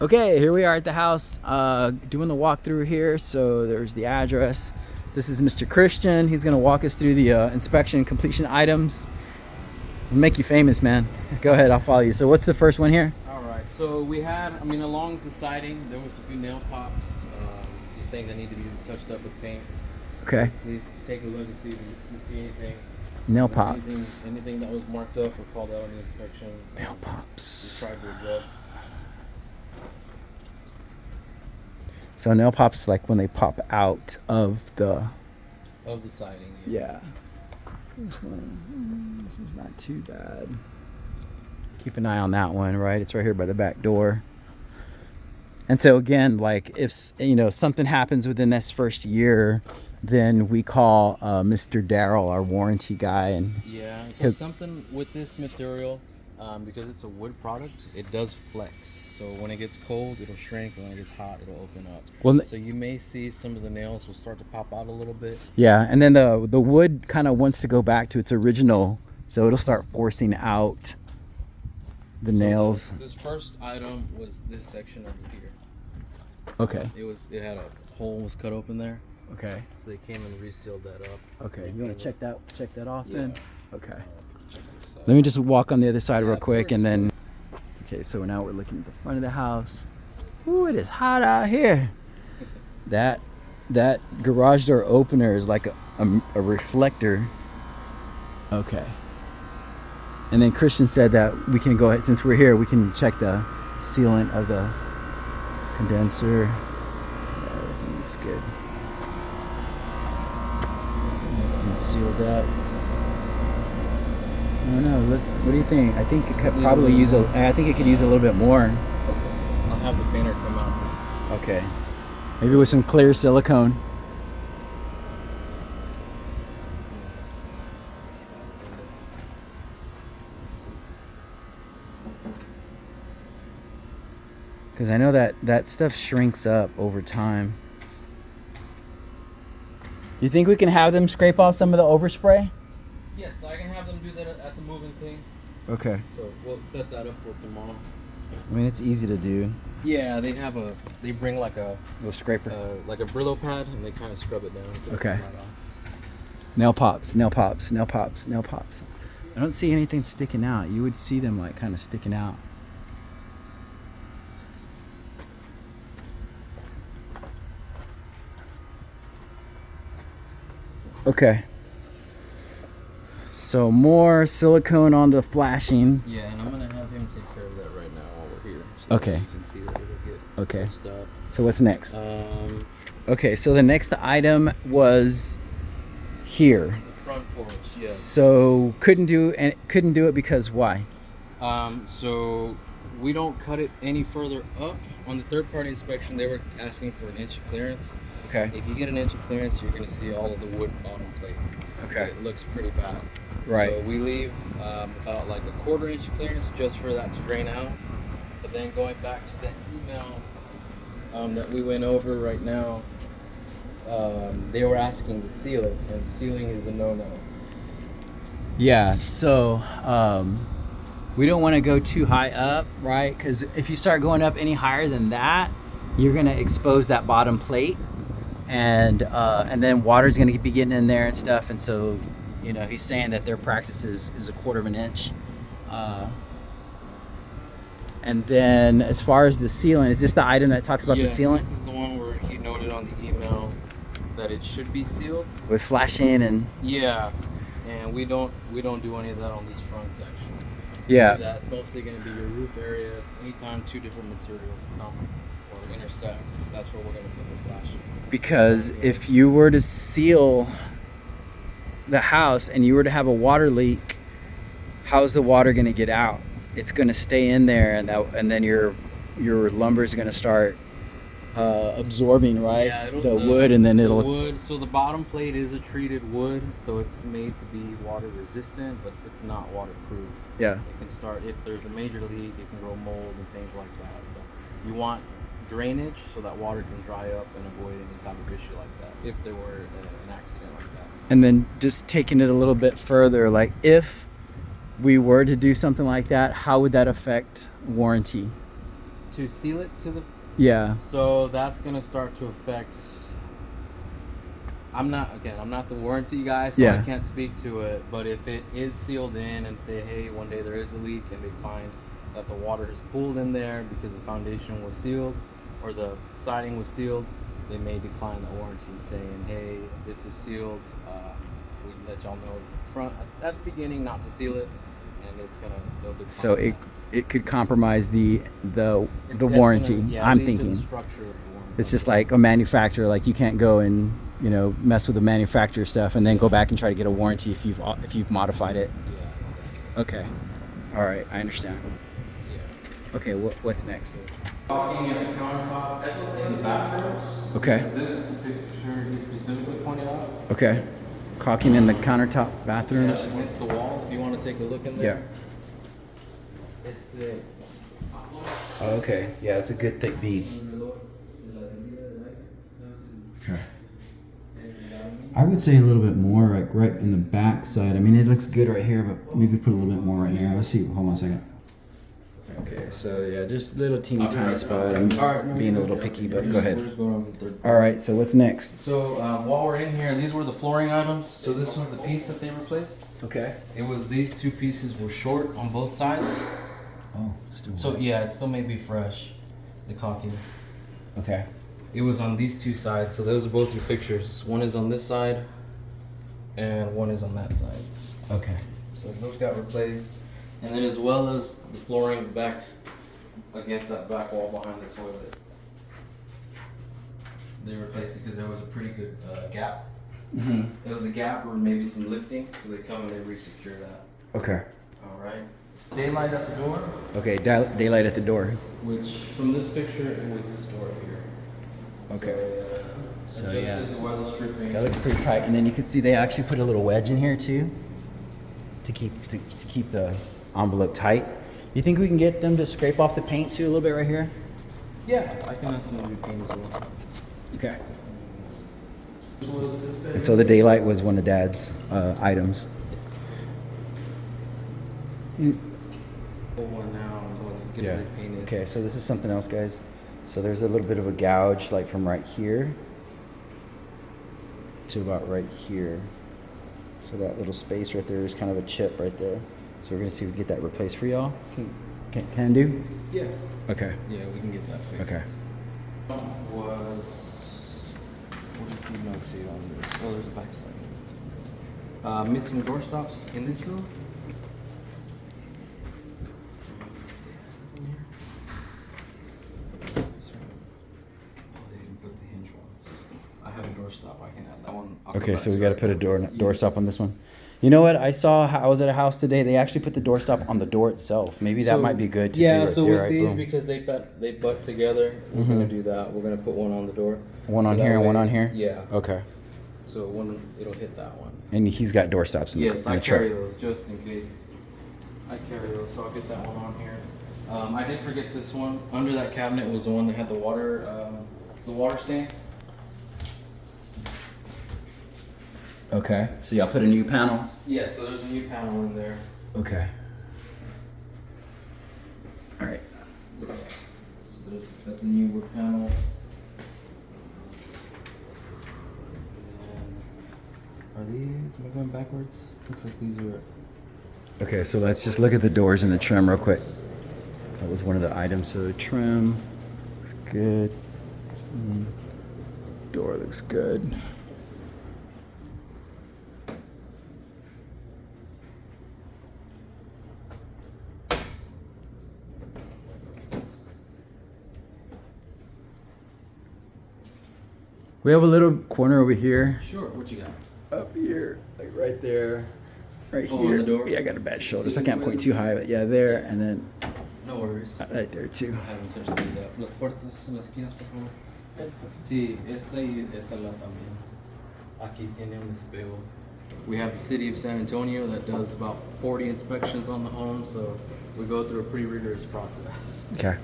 Okay, here we are at the house, doing the walkthrough here. So there's the address. This is Mr. Christian. He's gonna walk us through the inspection and completion items. We'll make you famous, man. Go ahead, I'll follow you. So what's the first one here? All right. So we had, along the siding, there was a few nail pops, just things that need to be touched up with paint. Okay. Please take a look and see if you see anything. Nail pops. Anything that was marked up or called out on the inspection. Nail pops. We tried to address. So nail pops, like when they pop out of the Siding. Yeah. This is not too bad. Keep an eye on that one, right? It's right here by the back door. And so again, like if something happens within this first year, then we call Mr. Darrell, our warranty guy, and yeah. So something with this material, because it's a wood product, it does flex. So when it gets cold, it'll shrink. When it gets hot, it'll open up. Well, so you may see some of the nails will start to pop out a little bit. Yeah, and then the wood kind of wants to go back to its original, so it'll start forcing out the nails. This first item was this section over here. Okay. It had a hole was cut open there. Okay. So they came and resealed that up. Okay. You want to check that off then? Okay. Let me just walk on the other side real quick and then. Okay, so now we're looking at the front of the house. Ooh, it is hot out here. That garage door opener is like a reflector. Okay. And then Christian said that we can go ahead, since we're here, we can check the sealant of the condenser. Yeah, everything looks good. It's been sealed up. I don't know. Look, what do you think? I think it could probably use I think it could use a little bit more. Okay. I'll have the painter come out, please. Okay. Maybe with some clear silicone. Because I know that stuff shrinks up over time. You think we can have them scrape off some of the overspray? Yes, I can have them do that at the moving thing. Okay. So we'll set that up for tomorrow. I mean, it's easy to do. Yeah, they bring like a little scraper, like a Brillo pad, and they kind of scrub it down. Okay. Nail pops, nail pops, nail pops, nail pops. I don't see anything sticking out. You would see them like kind of sticking out. Okay. So more silicone on the flashing. Yeah, and I'm gonna have him take care of that right now while we're here. So okay. You can see that it'll get pushed up. So what's next? Okay, so the next item was here. The front porch, yes. So couldn't do it because why? So we don't cut it any further up. On the third-party inspection, they were asking for an inch of clearance. Okay. If you get an inch of clearance, you're gonna see all of the wood bottom plate. Okay. It looks pretty bad. Right. So we leave about like a quarter-inch clearance just for that to drain out. But then going back to that email that we went over right now, they were asking to seal it, and sealing is a no-no. Yeah. So we don't want to go too high up, right? Because if you start going up any higher than that, you're gonna expose that bottom plate, and then water's gonna be getting in there and stuff, and so. He's saying that their practice is a quarter of an inch. And then as far as the sealant, is this the item that talks about the sealant? This is the one where he noted on the email that it should be sealed. With flashing and... Yeah, and we don't do any of that on this front section. Yeah. That's mostly going to be your roof areas. Anytime two different materials come or intersect, that's where we're going to put the flashing. Because if you were to seal the house and you were to have a water leak, how's the water going to get out? It's going to stay in there, and then your lumber is going to start absorbing, right? Yeah, the wood, and then it'll wood. So the bottom plate is a treated wood, so it's made to be water resistant, but it's not waterproof. Yeah. It can start, if there's a major leak, it can grow mold and things like that. So you want drainage so that water can dry up and avoid any type of issue like that if there were an accident like that. And then just taking it a little bit further, like if we were to do something like that, how would that affect warranty? to seal it to the. Yeah. So that's gonna start to affect. I'm not the warranty guy, so Yeah. I can't speak to it. But if it is sealed in and say, hey, one day there is a leak and they find that the water has pooled in there because the foundation was sealed or the siding was sealed, they may decline the warranty, saying, hey, this is sealed. We let y'all know at the front at the beginning not to seal it, and they'll decline. So it could compromise the It's warranty. gonna, yeah, I'm lead to the thinking structure of the warranty. it's just like a manufacturer. Like you can't go and mess with the manufacturer stuff and then go back and try to get a warranty if you've modified it. Yeah, exactly. Okay. All right. I understand. Yeah. Okay. What's next? Talking at the countertop, that's in the bathrooms. Okay. This is the picture he specifically pointed out. Okay. Caulking in the countertop bathrooms. Yeah, against the wall. If you want to take a look in there. Yeah. It's the. Oh, okay. Yeah, it's a good thick bead. Okay. I would say a little bit more, like right in the back side. I mean, it looks good right here, but maybe put a little bit more right here. Let's see. Hold on a second. Okay, so yeah, just a little teeny tiny spot. I'm being a little picky, but go ahead. All right, so what's next? So while we're in here, these were the flooring items. So this was the piece that they replaced. Okay. It was these two pieces were short on both sides. Oh, still. So yeah, it still may be fresh, the caulking. Okay. It was on these two sides, so those are both your pictures. One is on this side, and one is on that side. Okay. So those got replaced, and then as well as the flooring back against that back wall behind the toilet, they replaced it because there was a pretty good gap. Mm-hmm. There was a gap or maybe some lifting, so they come and they re-secure that. Okay. All right. Daylight at the door. Okay. Daylight at the door. Which from this picture it was this door here. Okay. So So, yeah. the weather stripping. That looks pretty tight, and then you can see they actually put a little wedge in here too, to keep the envelope tight. You think we can get them to scrape off the paint too a little bit right here? Yeah, I can have some new paint as well. Okay. And so the daylight was one of Dad's items. Pull one now and go and get it repainted. Okay, so this is something else, guys. So there's a little bit of a gouge, like from right here to about right here. So that little space right there is kind of a chip right there. So we're gonna see if we can get that replaced for y'all. Can do? Yeah. Okay. Yeah, we can get that fixed. Okay. What did you notate on this? Oh, there's a backside. Missing door stops in this room. Okay, so we got to put a doorstop on this one. You know what? I was at a house today. They actually put the doorstop on the door itself. Maybe that might be good to do right so there. with Right, these, boom. because they butt together, we're gonna do that. We're gonna put one on the door. One on that here and one way- on here? Yeah. Okay. So it'll hit that one. And he's got doorstops in Yes, the I truck. carry those just in case. I carry those, so I'll get that one on here. I did forget this one. Under that cabinet was the one that had the water stand. Okay. So y'all put a new panel? Yes, so there's a new panel in there. Okay. All right. So that's a new wood panel. Are these? Am I going backwards? Looks like these are. Okay, so let's just look at the doors and the trim real quick. That was one of the items. So the trim, good. Door looks good. We have a little corner over here. Sure. What you got? Up here, like right there. Right Oh, here. on the door? Yeah, I got a bad shoulder, so I can't point too high, but yeah, there, and then No worries. right there too. I haven't touched these up. Las puertas en las esquinas, por favor. Sí, esta y esta la también. Aquí tiene un espejo. We have the city of San Antonio that does about 40 inspections on the home, so we go through a pretty rigorous process. Okay.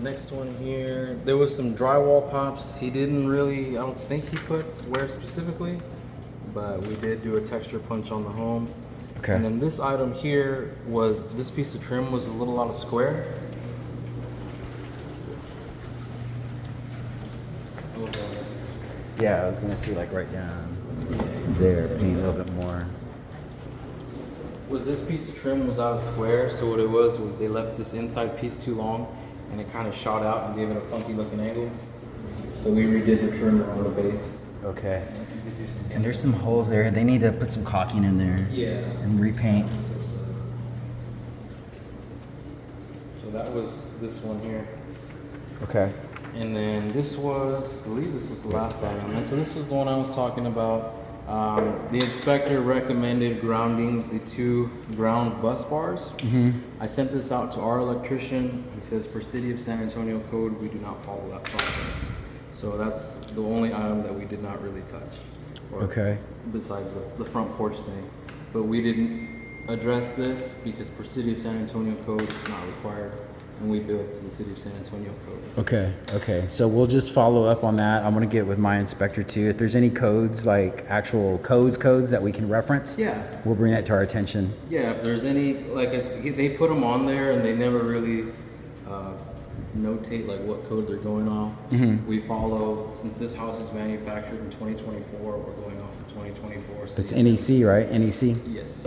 Next one here, there was some drywall pops. He didn't really, I don't think he put where specifically, but we did do a texture punch on the home. Okay. And then this item here was, this piece of trim was a little out of square. Yeah, I was gonna see like right down there, paint a little bit more. Was this piece of trim was out of square, so what it was they left this inside piece too long, and it kind of shot out and gave it a funky looking angle. So we redid the trim on the base. Okay. And there's some holes there. They need to put some caulking in there. Yeah. And repaint. So that was this one here. Okay. And then this was, I believe this was the last item. And so this was the one I was talking about. The inspector recommended grounding the 2 ground bus bars. I sent this out to our electrician. He says, per City of San Antonio code, we do not follow that process. So that's the only item that we did not really touch. Okay. Besides the front porch thing. But we didn't address this because per City of San Antonio code, it's not required. And we bill to the City of San Antonio code. Okay. So we'll just follow up on that. I'm gonna get with my inspector too. If there's any codes, like actual codes that we can reference, Yeah. we'll bring that to our attention. Yeah, if there's any, like I said, they put them on there and they never really notate like what code they're going off. We follow, since this house is manufactured in 2024, we're going off of 2024. It's NEC, right? NEC? Yes,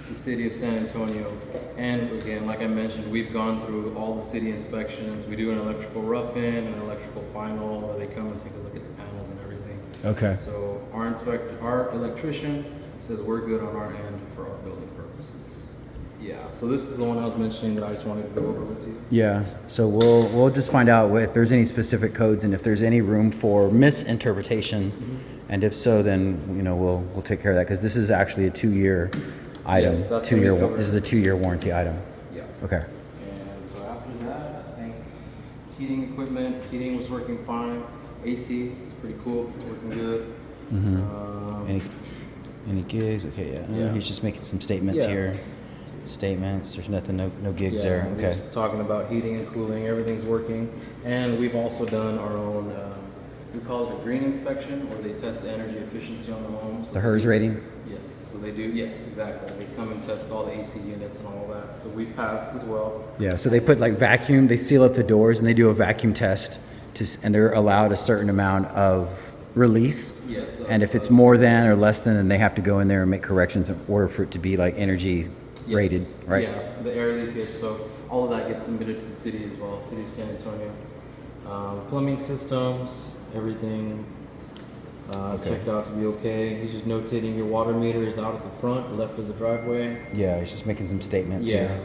the City of San Antonio. And again, like I mentioned, we've gone through all the city inspections. We do an electrical rough-in, an electrical final, where they come and take a look at the panels and everything. Okay. So our electrician says we're good on our end for our building purposes. Yeah, so this is the one I was mentioning that I just wanted to go over with you. Yeah, so we'll just find out if there's any specific codes and if there's any room for misinterpretation, and if so, then we'll take care of that because this is actually a 2-year item. Yes, that's 2-year. what we covered. This is a 2-year warranty item. Yeah. Okay. And so after that, I think heating was working fine. AC, it's pretty cool. It's working good. Any gigs? Okay, yeah. He's just making some statements here. Statements. There's nothing. No gigs there. We're Okay. just talking about heating and cooling. Everything's working, and we've also done our own. We call it a green inspection, where they test the energy efficiency on the homes. The HERS rating. Yes, so they do. Yes, exactly. They come and test all the AC units and all that. So we've passed as well. Yeah. So they put like vacuum. They seal up the doors and they do a vacuum test, and they're allowed a certain amount of release. Yes. And if it's more than or less than, then they have to go in there and make corrections in order for it to be like energy rated, right? Yeah, the air leakage. So all of that gets submitted to the city as well, City of San Antonio. Plumbing systems, everything checked out to be okay. He's just notating your water meter is out at the front, left of the driveway. Yeah, he's just making some statements here.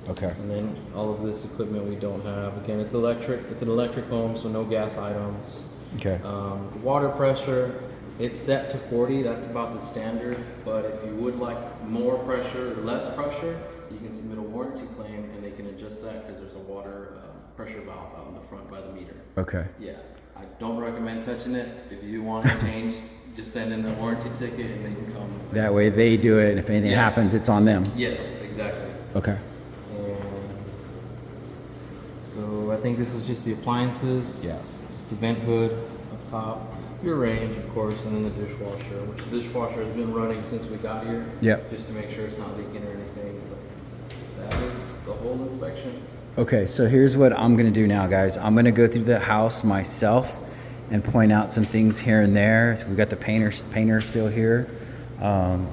Okay. And then all of this equipment we don't have. Again, it's electric. It's an electric home, so no gas items. Okay. The water pressure, it's set to 40. That's about the standard. But if you would like more pressure or less pressure, you can submit a warranty claim, and they can adjust that because there's a water pressure valve out in the front by the meter. Okay. Yeah, I don't recommend touching it. If you want it changed, just send in the warranty ticket, and they can come. That way they do it, and if anything happens, it's on them. Yes, exactly. Okay. And so I think this is just the appliances. Yeah. Just the vent hood up top. Your range, of course, and then the dishwasher, which the dishwasher has been running since we got here. Yep. Just to make sure it's not leaking or anything. But that is the whole inspection. Okay, so here's what I'm gonna do now, guys. I'm gonna go through the house myself and point out some things here and there. So we got the painter still here.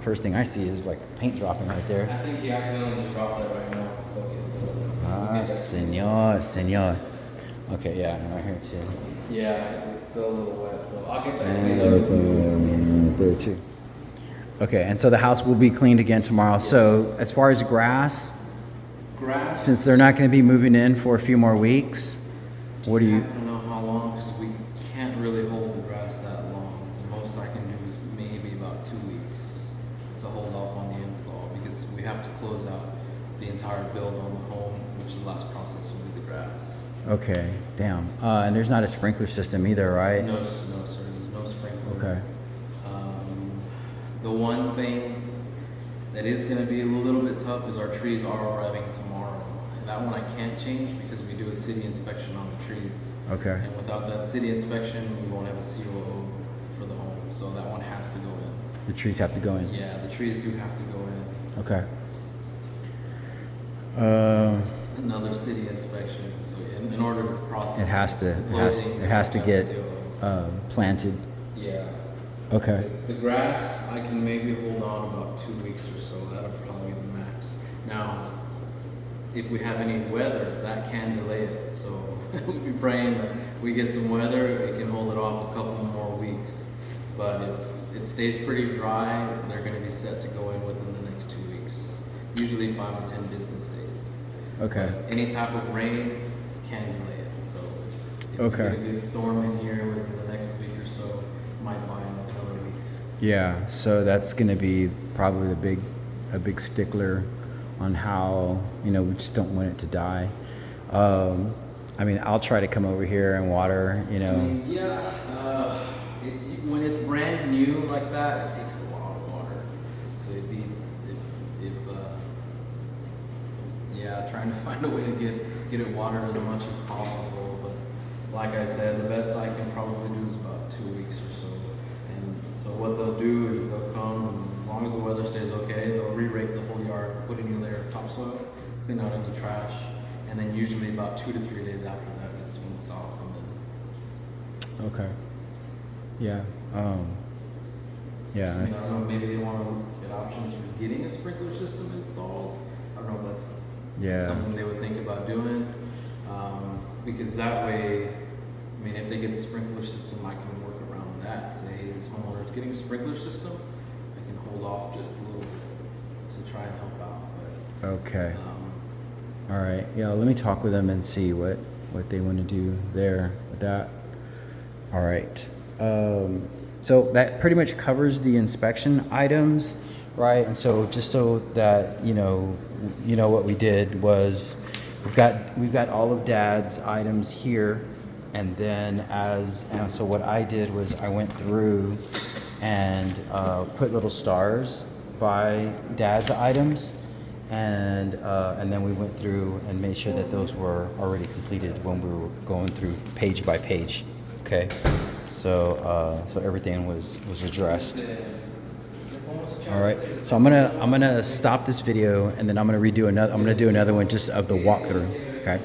First thing I see is like paint dropping right there. I think he accidentally just dropped it right now. Senor. Okay, yeah, and right here too. Yeah, it's still a little wet, so I'll get that. And right there too. Okay, and so the house will be cleaned again tomorrow. Yes. So as far as grass, since they're not going to be moving in for a few more weeks, what do you? I don't know how long, because we can't really hold the grass that long. The most I can do is maybe about 2 weeks to hold off on the install, because we have to close out the entire build on the home, which the last process will be the grass. Okay, damn. And there's not a sprinkler system either, right? No, sir. There's no sprinkler. Okay. The one thing that is going to be a little bit tough is our trees are arriving tomorrow. And that one I can't change because we do a city inspection on the trees. Okay. And without that city inspection, we won't have a COO for the home. So that one has to go in. The trees have to go in. Yeah, the trees do have to go in. Okay. Another city inspection. So in order to process, It has to. closing, It has to have the get CO. planted. Yeah. Okay. The grass, I can maybe hold on about 2 weeks or so. That'll probably be the max. Now, if we have any weather, that can delay it. So we'll be praying that we get some weather, it can hold it off a couple more weeks. But if it stays pretty dry, they're going to be set to go in within the next 2 weeks. Usually 5 to 10 business days. Okay. But any type of rain can delay it. So if Okay. we get a good storm in here within the next week or so, it might buy another week. Yeah. So that's going to be probably a big stickler on how, you know, we just don't want it to die. I mean, I'll try to come over here and water, you know. I mean, yeah, when it's brand new like that, it takes a lot of water. So it'd be, yeah, trying to find a way to get it watered as much as possible. But like I said, the best I can probably do is about 2 weeks or so. And so what they'll do is they'll come, and as long as the weather stays okay, they'll re-rake the whole yard, put a new layer of topsoil, clean out any trash, and then usually about 2 to 3 days after that is when the soil comes in. Okay. Yeah. Yeah. I mean, I That's, don't know, maybe they want to look at options for getting a sprinkler system installed. I don't know if that's yeah. something they would think about doing. Because that way, I mean, if they get the sprinkler system, I can work around that. Say, hey, this homeowner's getting a sprinkler system, I can hold off just a little bit to try and help out. But, Okay. All right. Yeah. Let me talk with them and see what they want to do there with that. All right. So that pretty much covers the inspection items, right? And so just so that you know what we did was we've got all of Dad's items here, and then so what I did was I went through and put little stars by Dad's items, and then we went through and made sure that those were already completed when we were going through page by page. Okay, so everything was addressed. All right, so I'm gonna stop this video, and then I'm gonna do another one just of the walkthrough. Okay.